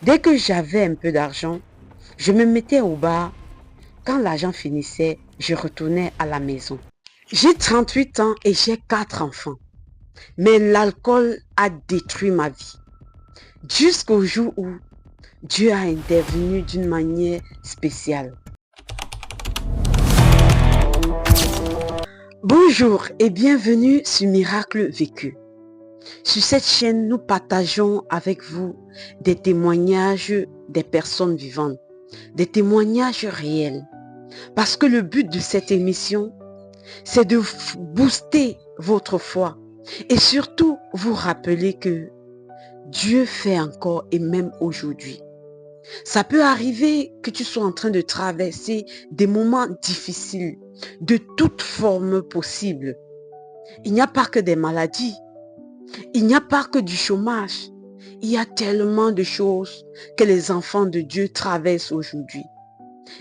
Dès que j'avais un peu d'argent, je me mettais au bar. Quand l'argent finissait, je retournais à la maison. J'ai 38 ans et j'ai 4 enfants. Mais l'alcool a détruit ma vie. Jusqu'au jour où Dieu a intervenu d'une manière spéciale. Bonjour et bienvenue sur Miracle Vécu. Sur cette chaîne, nous partageons avec vous des témoignages des personnes vivantes, des témoignages réels. Parce que le but de cette émission, c'est de booster votre foi et surtout vous rappeler que Dieu fait encore et même aujourd'hui. Ça peut arriver que tu sois en train de traverser des moments difficiles, de toute forme possible. Il n'y a pas que des maladies, il n'y a pas que du chômage. Il y a tellement de choses que les enfants de Dieu traversent aujourd'hui.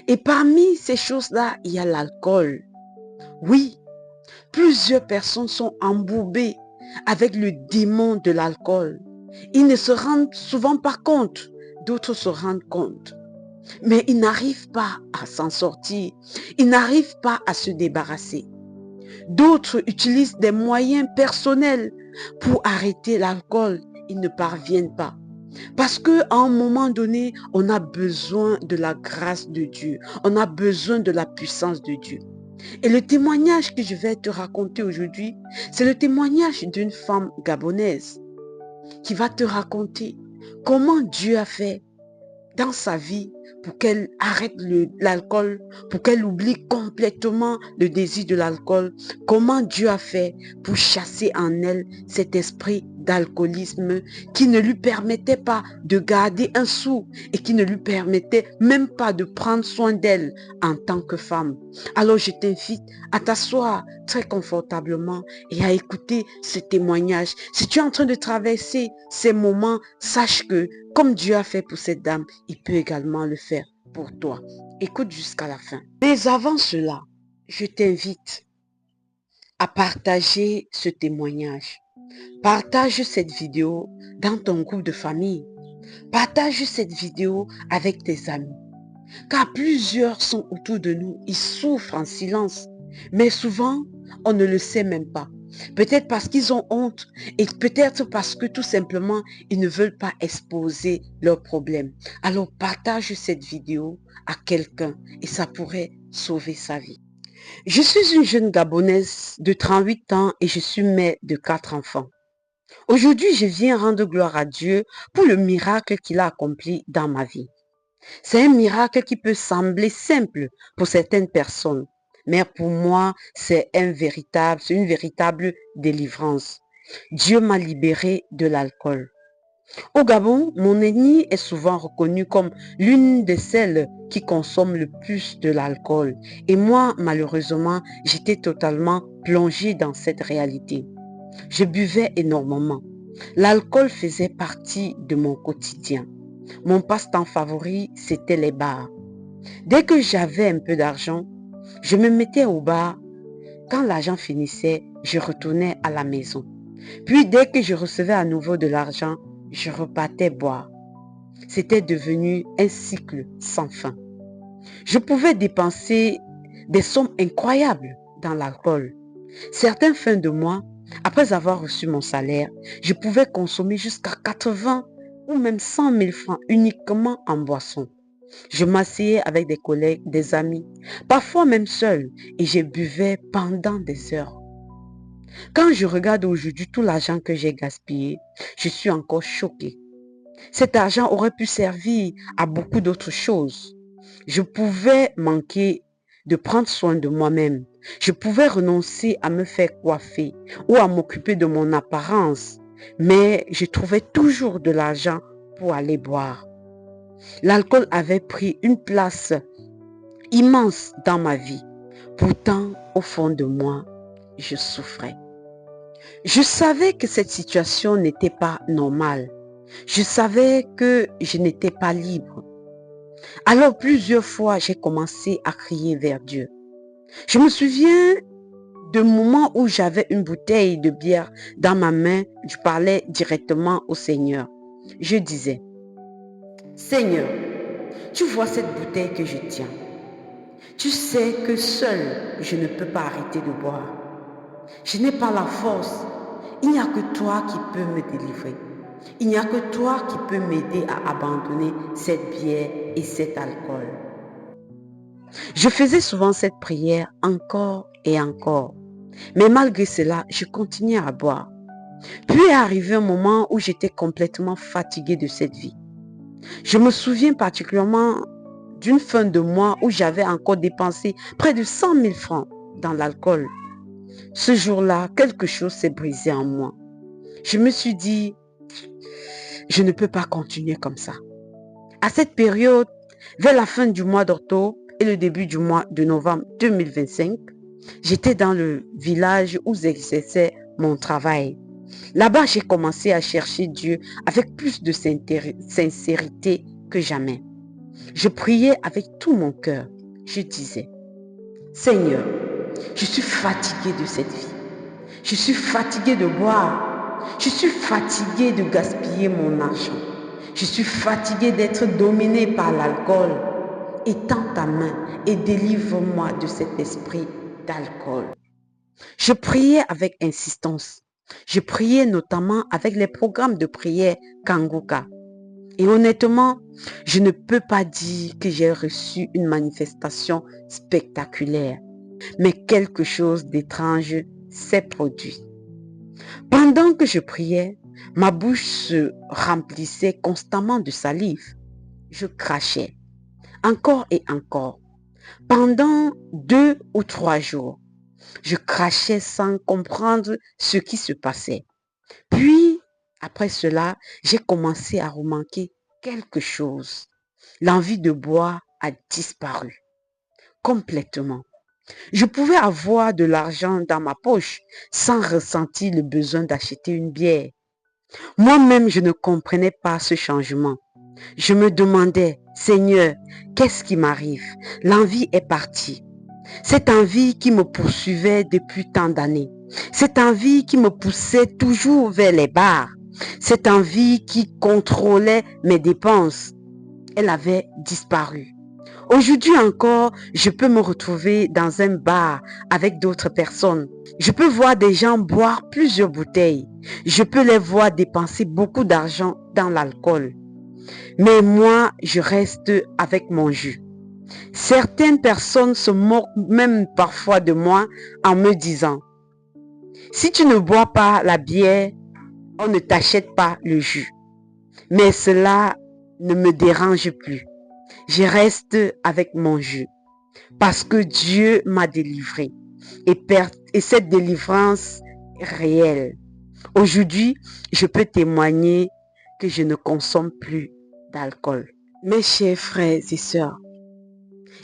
Et parmi ces choses-là, il y a l'alcool. Oui, plusieurs personnes sont embourbées avec le démon de l'alcool. Ils ne se rendent souvent pas compte, d'autres se rendent compte. Mais ils n'arrivent pas à s'en sortir, ils n'arrivent pas à se débarrasser. D'autres utilisent des moyens personnels pour arrêter l'alcool, ils ne parviennent pas. Parce qu'à un moment donné, on a besoin de la grâce de Dieu, on a besoin de la puissance de Dieu. Et le témoignage que je vais te raconter aujourd'hui, c'est le témoignage d'une femme gabonaise qui va te raconter comment Dieu a fait dans sa vie pour qu'elle arrête l'alcool, pour qu'elle oublie complètement le désir de l'alcool, comment Dieu a fait pour chasser en elle cet esprit d'alcoolisme qui ne lui permettait pas de garder un sou et qui ne lui permettait même pas de prendre soin d'elle en tant que femme. Alors je t'invite à t'asseoir très confortablement et à écouter ce témoignage. Si tu es en train de traverser ces moments, sache que comme Dieu a fait pour cette dame, il peut également le faire pour toi. Écoute jusqu'à la fin. Mais avant cela, je t'invite à partager ce témoignage. Partage cette vidéo dans ton groupe de famille. Partage cette vidéo avec tes amis. Car plusieurs sont autour de nous, ils souffrent en silence. Mais souvent, on ne le sait même pas. Peut-être parce qu'ils ont honte et peut-être parce que tout simplement, ils ne veulent pas exposer leurs problèmes. Alors partage cette vidéo à quelqu'un et ça pourrait sauver sa vie. Je suis une jeune Gabonaise de 38 ans et je suis mère de 4 enfants. Aujourd'hui, je viens rendre gloire à Dieu pour le miracle qu'il a accompli dans ma vie. C'est un miracle qui peut sembler simple pour certaines personnes, mais pour moi, c'est une véritable délivrance. Dieu m'a libérée de l'alcool. Au Gabon, mon ethnie est souvent reconnue comme l'une de celles qui consomment le plus de l'alcool. Et moi, malheureusement, j'étais totalement plongée dans cette réalité. Je buvais énormément. L'alcool faisait partie de mon quotidien. Mon passe-temps favori, c'était les bars. Dès que j'avais un peu d'argent, je me mettais au bar. Quand l'argent finissait, je retournais à la maison. Puis dès que je recevais à nouveau de l'argent, je repartais boire. C'était devenu un cycle sans fin. Je pouvais dépenser des sommes incroyables dans l'alcool. Certaines fins de mois, après avoir reçu mon salaire, je pouvais consommer jusqu'à 80 ou même 100 000 francs uniquement en boisson. Je m'asseyais avec des collègues, des amis, parfois même seul, et je buvais pendant des heures. Quand je regarde aujourd'hui tout l'argent que j'ai gaspillé, je suis encore choquée. Cet argent aurait pu servir à beaucoup d'autres choses. Je pouvais manquer de prendre soin de moi-même. Je pouvais renoncer à me faire coiffer ou à m'occuper de mon apparence. Mais je trouvais toujours de l'argent pour aller boire. L'alcool avait pris une place immense dans ma vie. Pourtant, au fond de moi, je souffrais. Je savais que cette situation n'était pas normale. Je savais que je n'étais pas libre. Alors plusieurs fois, j'ai commencé à crier vers Dieu. Je me souviens de moments où j'avais une bouteille de bière dans ma main, je parlais directement au Seigneur. Je disais, Seigneur, tu vois cette bouteille que je tiens. Tu sais que seul, je ne peux pas arrêter de boire. Je n'ai pas la force. Il n'y a que toi qui peux me délivrer. Il n'y a que toi qui peux m'aider à abandonner cette bière et cet alcool. Je faisais souvent cette prière encore et encore. Mais malgré cela, je continuais à boire. Puis est arrivé un moment où j'étais complètement fatiguée de cette vie. Je me souviens particulièrement d'une fin de mois où j'avais encore dépensé près de 100 000 francs dans l'alcool. Ce jour-là, quelque chose s'est brisé en moi. Je me suis dit, je ne peux pas continuer comme ça. À cette période, vers la fin du mois d'octobre et le début du mois de novembre 2025, j'étais dans le village où j'exerçais mon travail. Là-bas, j'ai commencé à chercher Dieu avec plus de sincérité que jamais. Je priais avec tout mon cœur. Je disais, Seigneur, je suis fatiguée de cette vie. Je suis fatiguée de boire. Je suis fatiguée de gaspiller mon argent. Je suis fatiguée d'être dominée par l'alcool. Étends ta main et délivre-moi de cet esprit d'alcool. Je priais avec insistance. Je priais notamment avec les programmes de prière Kanguka. Et honnêtement, je ne peux pas dire que j'ai reçu une manifestation spectaculaire, mais quelque chose d'étrange s'est produit. Pendant que je priais, ma bouche se remplissait constamment de salive. Je crachais, encore et encore. Pendant 2 ou 3 jours, je crachais sans comprendre ce qui se passait. Puis, après cela, j'ai commencé à remarquer quelque chose. L'envie de boire a disparu complètement. Je pouvais avoir de l'argent dans ma poche sans ressentir le besoin d'acheter une bière. Moi-même, je ne comprenais pas ce changement. Je me demandais, Seigneur, qu'est-ce qui m'arrive? L'envie est partie. Cette envie qui me poursuivait depuis tant d'années. Cette envie qui me poussait toujours vers les bars. Cette envie qui contrôlait mes dépenses. Elle avait disparu. Aujourd'hui encore, je peux me retrouver dans un bar avec d'autres personnes. Je peux voir des gens boire plusieurs bouteilles. Je peux les voir dépenser beaucoup d'argent dans l'alcool. Mais moi, je reste avec mon jus. Certaines personnes se moquent même parfois de moi en me disant, si tu ne bois pas la bière, on ne t'achète pas le jus. Mais cela ne me dérange plus. Je reste avec mon jus parce que Dieu m'a délivré et cette délivrance est réelle. Aujourd'hui, je peux témoigner que je ne consomme plus d'alcool. Mes chers frères et sœurs,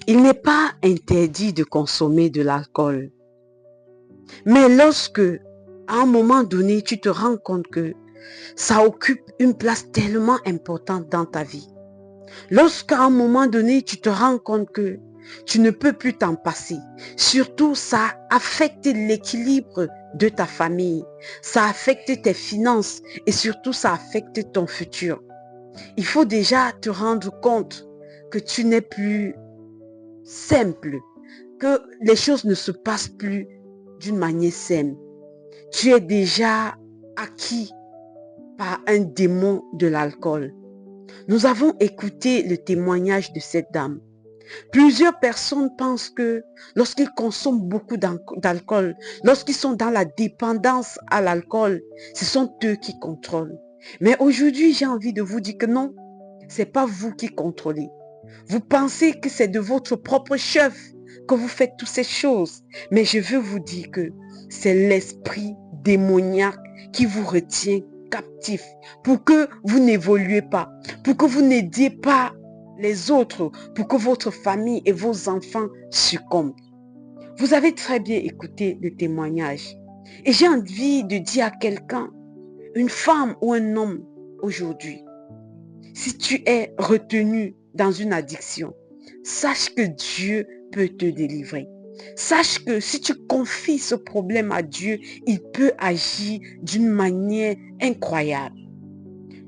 il n'est pas interdit de consommer de l'alcool. Mais lorsque, à un moment donné, tu te rends compte que ça occupe une place tellement importante dans ta vie, lorsqu'à un moment donné, tu te rends compte que tu ne peux plus t'en passer, surtout ça affecte l'équilibre de ta famille, ça affecte tes finances et surtout ça affecte ton futur. Il faut déjà te rendre compte que tu n'es plus simple, que les choses ne se passent plus d'une manière saine. Tu es déjà acquis par un démon de l'alcool. Nous avons écouté le témoignage de cette dame. Plusieurs personnes pensent que lorsqu'ils consomment beaucoup d'alcool, lorsqu'ils sont dans la dépendance à l'alcool, ce sont eux qui contrôlent. Mais aujourd'hui, j'ai envie de vous dire que non, ce n'est pas vous qui contrôlez. Vous pensez que c'est de votre propre chef que vous faites toutes ces choses. Mais je veux vous dire que c'est l'esprit démoniaque qui vous retient captif pour que vous n'évoluez pas, pour que vous n'aidiez pas les autres, pour que votre famille et vos enfants succombent. Vous avez très bien écouté le témoignage. Et j'ai envie de dire à quelqu'un, une femme ou un homme aujourd'hui, si tu es retenu dans une addiction, sache que Dieu peut te délivrer. Sache que si tu confies ce problème à Dieu, il peut agir d'une manière incroyable.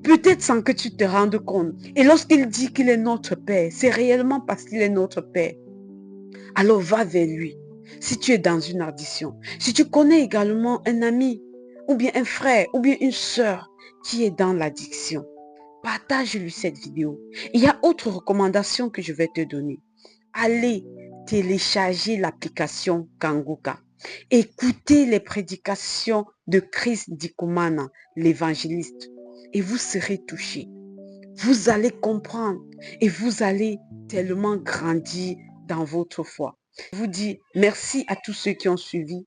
peut-être sans que tu te rendes compte. Et lorsqu'il dit qu'il est notre Père, c'est réellement parce qu'il est notre Père. Alors va vers lui. Si tu es dans une addiction, si tu connais également un ami, ou bien un frère, ou bien une sœur qui est dans l'addiction, partage-lui cette vidéo. Il y a autre recommandation que je vais te donner. Allez télécharger l'application Kanguka. Écoutez les prédications de Chris Dikumana, l'évangéliste, et vous serez touchés. Vous allez comprendre et vous allez tellement grandir dans votre foi. Je vous dis merci à tous ceux qui ont suivi